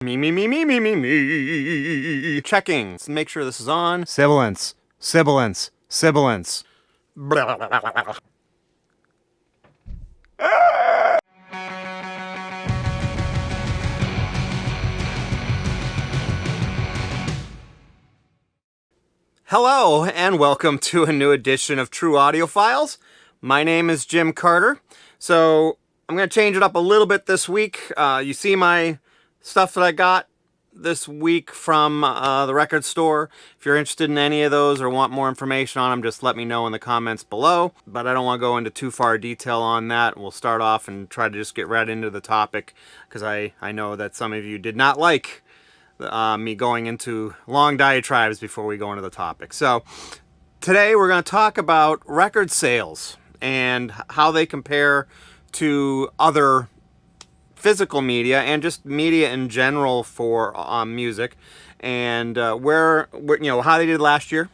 Me. Checking. Let's make sure this is on. Sibilance. Hello, and welcome to a new edition of True Audiofiles. My name is Jim Carter. So, I'm going to change it up a little bit this week. You see my stuff that I got this week from the record store. If you're interested in any of those or want more information on them, just let me know in the comments below. But I don't want to go into too far detail on that. We'll start off and try to just get right into the topic, because I know that some of you did not like me going into long diatribes before we go into the topic. So today we're going to talk about record sales and how they compare to other physical media and just media in general for music, and where how they did last year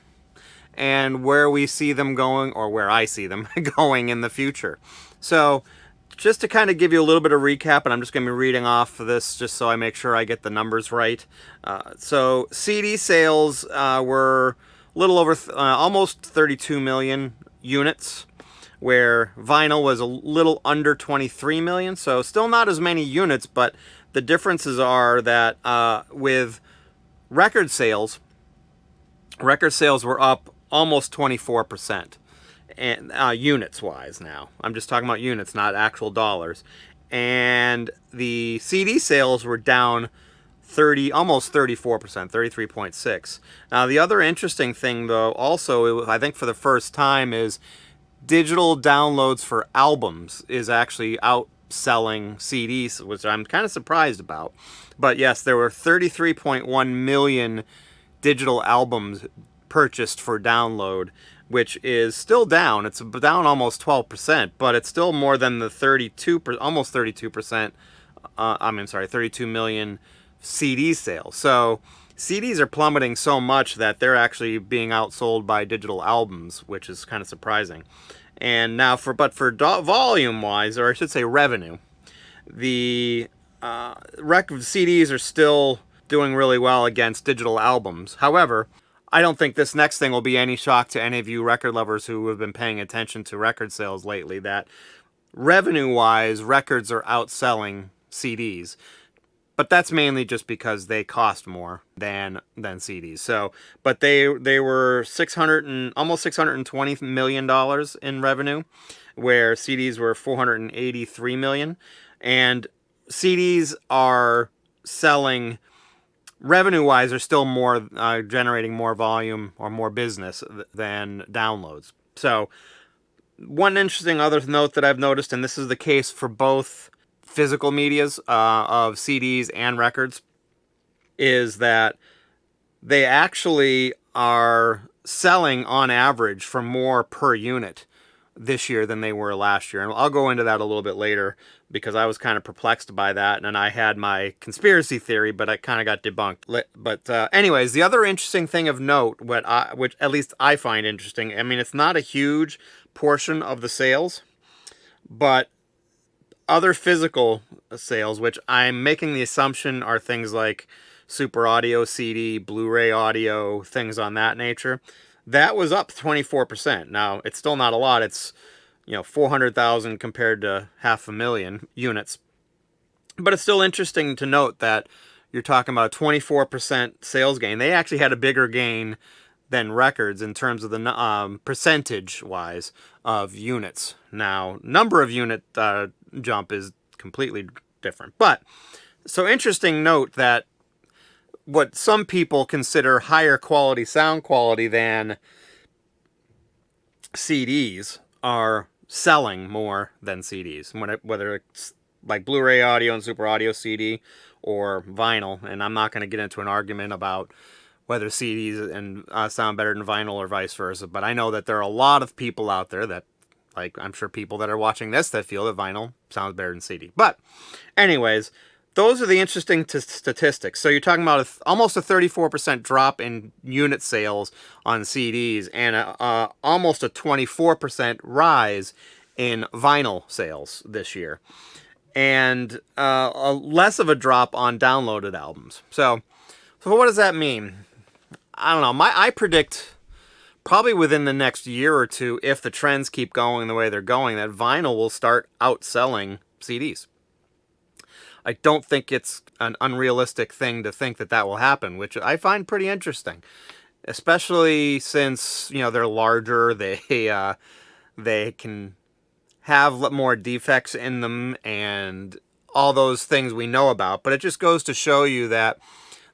and where we see them going, or where I see them going in the future. So just to kind of give you a little bit of recap, and I'm just going to be reading off of this just so I make sure I get the numbers right. So CD sales were a little over almost 32 million units, where vinyl was a little under 23 million, so still not as many units, but the differences are that with record sales were up almost 24%, and units-wise now. I'm just talking about units, not actual dollars. And the CD sales were down almost 34%, 33.6. Now, the other interesting thing, though, also, I think for the first time, is digital downloads for albums is actually outselling CDs, which I'm kind of surprised about. But yes, there were 33.1 million digital albums purchased for download, which is still down. It's down almost 12%, but it's still more than the 32%, 32 million CD sales. So CDs are plummeting so much that they're actually being outsold by digital albums, which is kind of surprising. And now volume-wise, or I should say revenue, the CDs are still doing really well against digital albums. However, I don't think this next thing will be any shock to any of you record lovers who have been paying attention to record sales lately, that revenue-wise, records are outselling CDs. But that's mainly just because they cost more than CDs. So, but they were almost $620 million in revenue, where CDs were $483 million, and CDs are selling, revenue-wise, are still more generating more volume or more business than downloads. So, one interesting other note that I've noticed, and this is the case for both physical medias of CDs and records, is that they actually are selling on average for more per unit this year than they were last year. And I'll go into that a little bit later, because I was kind of perplexed by that, and I had my conspiracy theory, but I kind of got debunked. But anyways, the other interesting thing of note, which at least I find interesting, I mean, it's not a huge portion of the sales, but other physical sales, which I'm making the assumption are things like Super Audio CD, Blu-ray audio, things on that nature, that was up 24%. Now, it's still not a lot. It's 400,000 compared to 500,000 units. But it's still interesting to note that you're talking about a 24% sales gain. They actually had a bigger gain than records in terms of the percentage-wise of units. Now, number of unit jump is completely different. But, so interesting note that what some people consider higher quality sound quality than CDs are selling more than CDs, whether it's like Blu-ray audio and Super Audio CD or vinyl. And I'm not going to get into an argument about whether CDs and sound better than vinyl or vice versa, but I know that there are a lot of people out there that, like, I'm sure people that are watching this, that feel that vinyl sounds better than CD. But anyways, those are the interesting statistics. So you're talking about almost a 34% drop in unit sales on CDs, and almost a 24% rise in vinyl sales this year. and less of a drop on downloaded albums. So what does that mean? I don't know. I predict probably within the next year or two, if the trends keep going the way they're going, that vinyl will start outselling CDs. I don't think it's an unrealistic thing to think that that will happen, which I find pretty interesting, especially since, you know, they're larger, they can have more defects in them and all those things we know about. But it just goes to show you that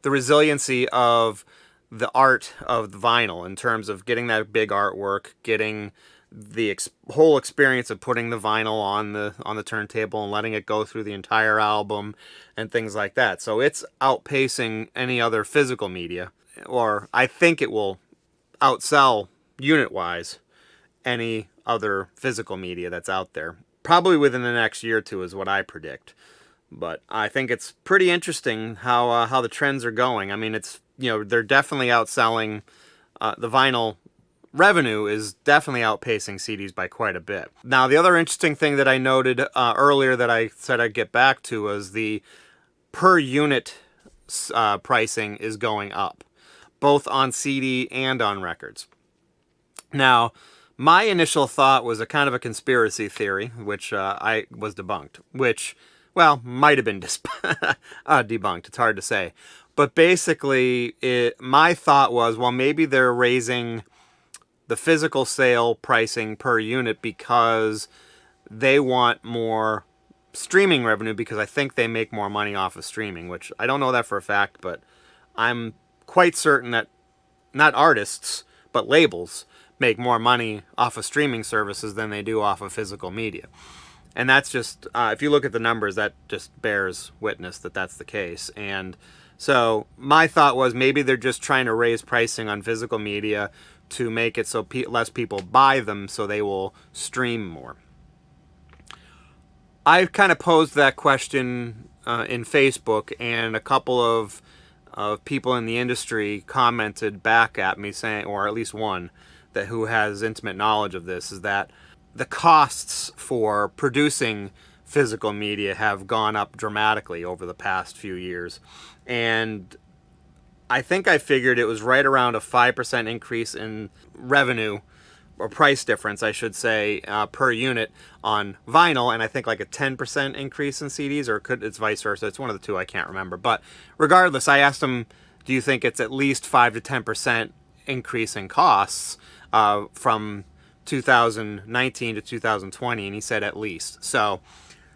the resiliency of the art of the vinyl in terms of getting that big artwork, getting the whole experience of putting the vinyl on the turntable and letting it go through the entire album and things like that. So it's outpacing any other physical media, or I think it will outsell unit-wise any other physical media that's out there. Probably within the next year or two is what I predict. But I think it's pretty interesting how the trends are going. I mean, it's, you know, they're definitely outselling the vinyl. Revenue is definitely outpacing CDs by quite a bit. Now, the other interesting thing that I noted earlier that I said I'd get back to was the per unit pricing is going up, both on CD and on records. Now, my initial thought was a kind of a conspiracy theory, which I was debunked, which, well, might have been debunked. It's hard to say. But basically, my thought was, well, maybe they're raising the physical sale pricing per unit because they want more streaming revenue, because I think they make more money off of streaming, which I don't know that for a fact, but I'm quite certain that not artists, but labels make more money off of streaming services than they do off of physical media. And that's just, if you look at the numbers, that just bears witness that that's the case. And so my thought was maybe they're just trying to raise pricing on physical media to make it so less people buy them, so they will stream more. I've kind of posed that question in Facebook, and a couple of people in the industry commented back at me saying, or at least one that who has intimate knowledge of this, is that the costs for producing physical media have gone up dramatically over the past few years. And I think I figured it was right around a 5% increase in revenue, or price difference, I should say, per unit on vinyl, and I think like a 10% increase in CDs, or it's vice versa. It's one of the two, I can't remember. But regardless, I asked him, do you think it's at least 5 to 10% increase in costs from 2019 to 2020? And he said at least. So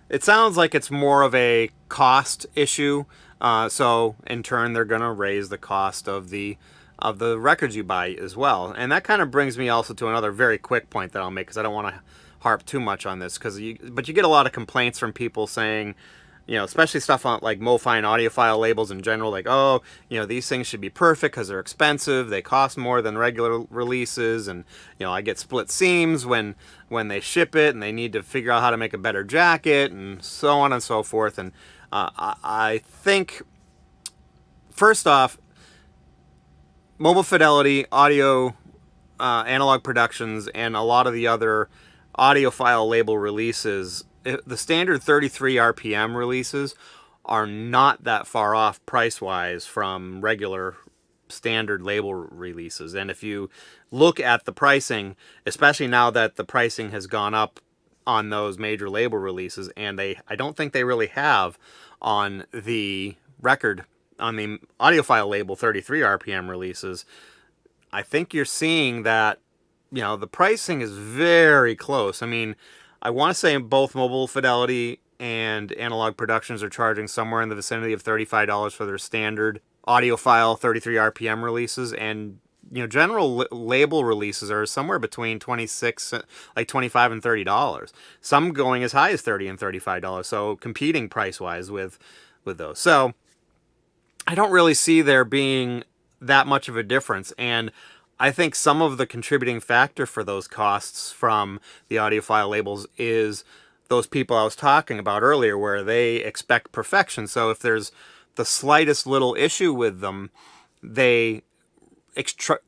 it sounds like it's more of a cost issue. So in turn, they're going to raise the cost of the records you buy as well. And that kind of brings me also to another very quick point that I'll make, because I don't want to harp too much on this. But you get a lot of complaints from people saying, you know, especially stuff on like MoFi and audiophile labels in general, like, oh, you know, these things should be perfect because they're expensive, they cost more than regular releases, and, you know, I get split seams when they ship it, and they need to figure out how to make a better jacket, and so on and so forth. And I think, first off, Mobile Fidelity, Audio, Analog Productions, and a lot of the other audiophile label releases, the standard 33 RPM releases are not that far off price-wise from regular standard label releases. And if you look at the pricing, especially now that the pricing has gone up on those major label releases, and I don't think they really have on the record, on the audiophile label 33 RPM releases, I think you're seeing that, you know, the pricing is very close. I mean, I want to say both Mobile Fidelity and Analog Productions are charging somewhere in the vicinity of $35 for their standard audiophile 33 RPM releases, and, you know, general label releases are somewhere between $25 and $30. Some going as high as $30 and $35. So competing price wise with those. So I don't really see there being that much of a difference. And I think some of the contributing factor for those costs from the audiophile labels is those people I was talking about earlier, where they expect perfection. So if there's the slightest little issue with them, they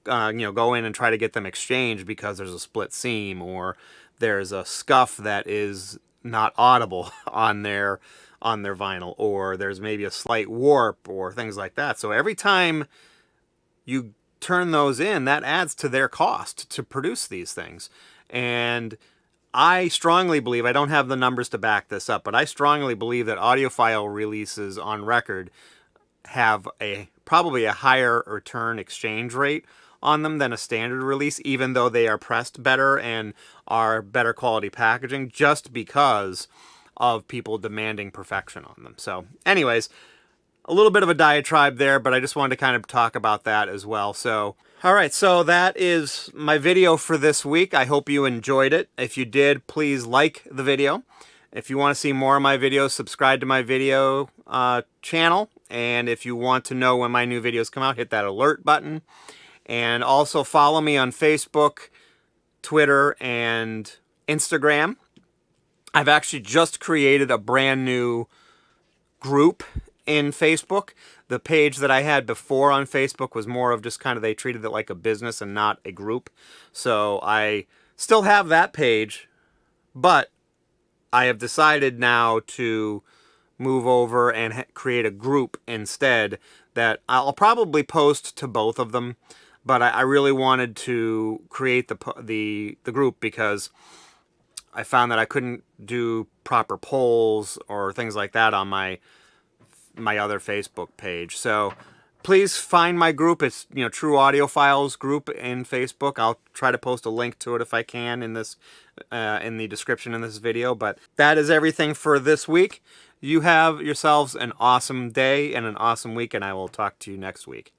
go in and try to get them exchanged because there's a split seam, or there's a scuff that is not audible on their vinyl, or there's maybe a slight warp or things like that. So every time you turn those in, that adds to their cost to produce these things. And I strongly believe, I don't have the numbers to back this up, but I strongly believe that audiophile releases on record have probably a higher return exchange rate on them than a standard release, even though they are pressed better and are better quality packaging, just because of people demanding perfection on them. So anyways, a little bit of a diatribe there, but I just wanted to kind of talk about that as well. So, all right, so that is my video for this week. I hope you enjoyed it. If you did, please like the video. If you want to see more of my videos, subscribe to my video channel. And if you want to know when my new videos come out, hit that alert button. And also follow me on Facebook, Twitter, and Instagram. I've actually just created a brand new group in Facebook. The page that I had before on Facebook was more of just kind of, they treated it like a business and not a group. So I still have that page, but I have decided now to move over and create a group instead that I'll probably post to both of them. But I really wanted to create the group because I found that I couldn't do proper polls or things like that on my other Facebook page. So please find my group. It's, True Audiofiles group in Facebook. I'll try to post a link to it if I can in this in the description in this video. But that is everything for this week. You have yourselves an awesome day and an awesome week, and I will talk to you next week.